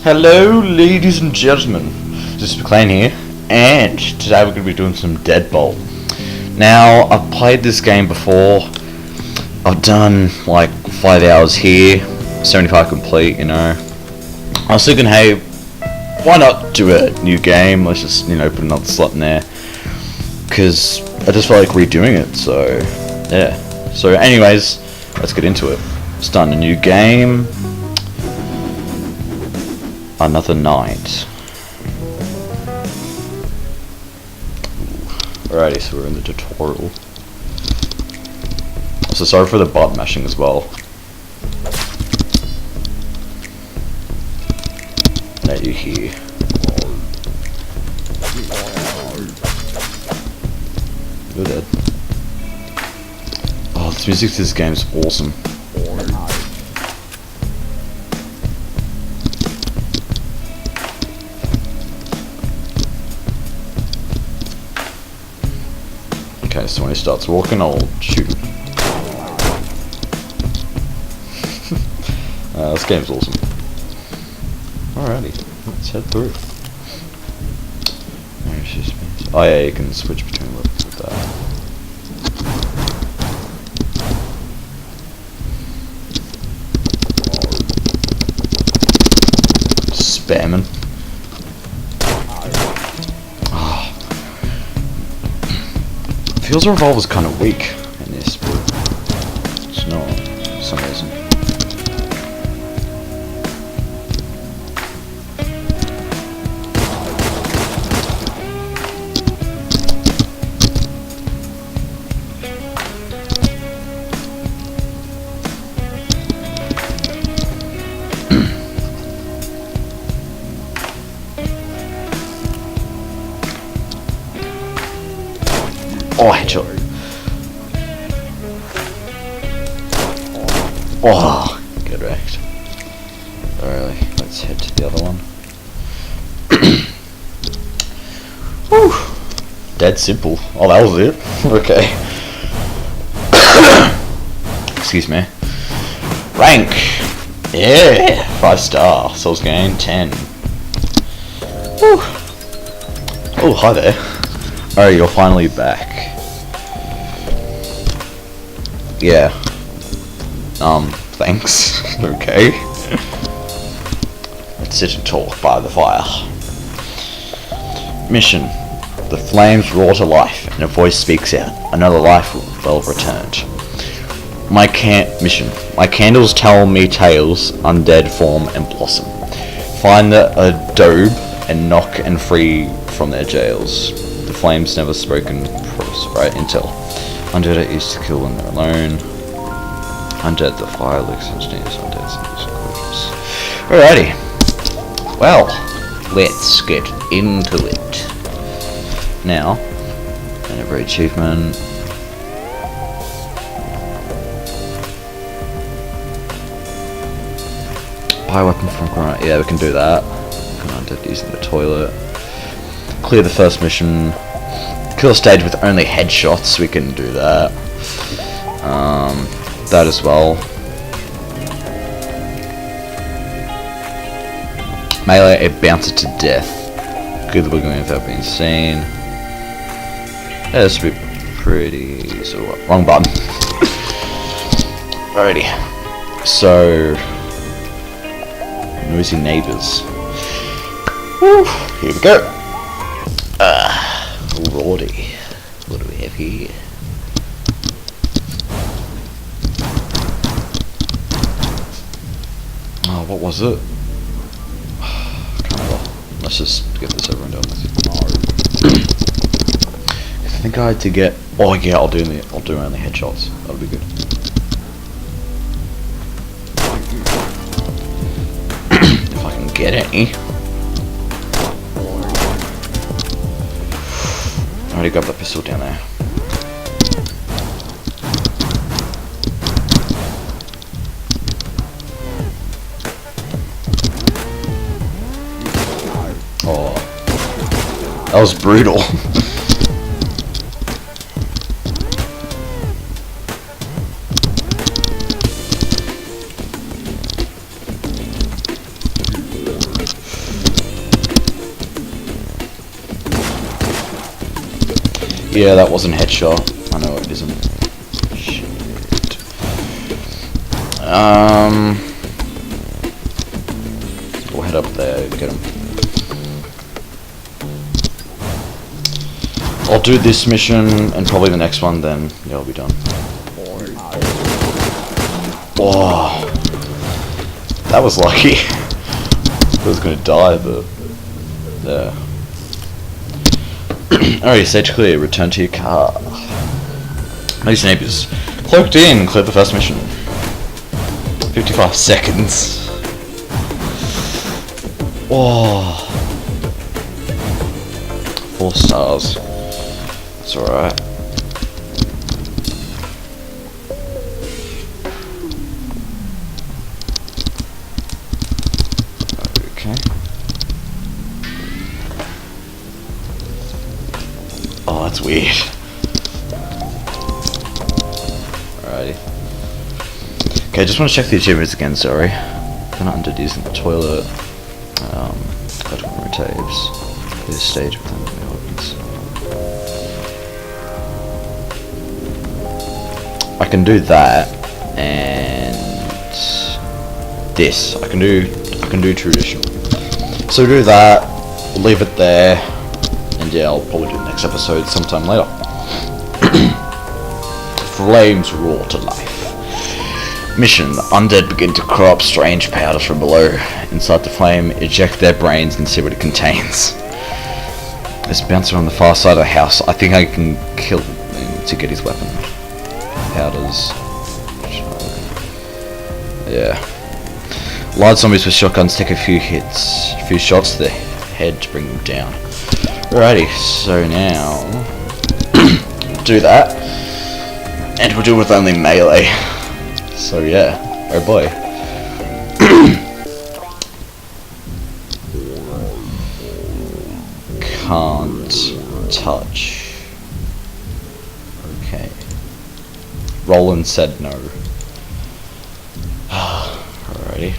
Hello, ladies and gentlemen. This is McLean here, and today we're going to be doing some Deadbolt. Now, I've played this game before. I've done like 5 hours here, 75 complete, you know. I was thinking, hey, why not do a new game? Let's just, put another slot in there. Because I just felt like redoing it, so yeah. So anyways, let's get into it. Starting a new game. Another night. Alrighty, so we're in the tutorial. So sorry for the bot mashing as well. Let you hear. You're dead. Oh, the music to this game is awesome. Okay, so when he starts walking, I'll shoot him. This game's awesome. Alrighty, let's head through. Oh yeah, you can switch between weapons with that. Spamming. Feels the revolver's kind of weak in this, but it's not for some reason. Oh, headshot. Oh, get wrecked. Alright, let's head to the other one. Whew. Dead simple. Oh, that was it? Okay. Excuse me. Rank! Yeah! 5-star. Souls gain 10. Whew. Oh, hi there. Alright, you're finally back. Yeah. Thanks. Okay. Let's sit and talk by the fire. Mission. The flames roar to life, and a voice speaks out. Another life well returned. Mission. My candles tell me tales, undead form and blossom. Find the adobe and knock and free from their jails. The flames never spoken right until undead are used to kill when they're alone. Undead the fire licks and sneeze. Undead sneeze quickness. Alrighty. Well, let's get into it. Now, and every achievement. Buy a weapon from Corona. Yeah, we can do that. Undead using the toilet. Clear the first mission. Kill a stage with only headshots. We can do that. That as well. Melee a bouncer to death. Clear the boogeyman without being seen. Yeah, this should be pretty. So wrong button. Alrighty. So noisy neighbors. Woo, here we go. Alrighty. What do we have here? Oh, what was it? I can't remember. Let's just get this over and done with. I think I had to get. Oh yeah, I'll do only headshots. That'll be good. If I can get any. I already got the pistol down there. Oh, that was brutal. Yeah, that wasn't headshot. I know it isn't. Shit. We'll head up there and get him. I'll do this mission and probably the next one, then yeah, I'll be done. Oh, that was lucky. I was gonna die, but yeah. Alright, stage clear. Return to your car. These neighbors cloaked in. Clear the first mission. 55 seconds. Oh, 4 stars. That's alright. Okay. Oh, that's weird. Alrighty. Okay, I just want to check the achievements again, sorry. They're not under using the toilet. Collecting tapes. This stage of the weapons. I can do that and this. I can do traditional. So do that, we'll leave it there, and yeah, I'll probably do the next episode sometime later. Flames roar to life. Mission: undead begin to crawl up strange powders from below. Inside the flame, eject their brains and see what it contains. There's a bouncer on the far side of the house. I think I can kill him to get his weapon. Powders. Yeah. Large zombies with shotguns take a few hits, a few shots to the head to bring them down. Alrighty, so now do that, and we'll do it with only melee. So yeah, oh boy. Can't touch. Okay. Roland said no. Alrighty.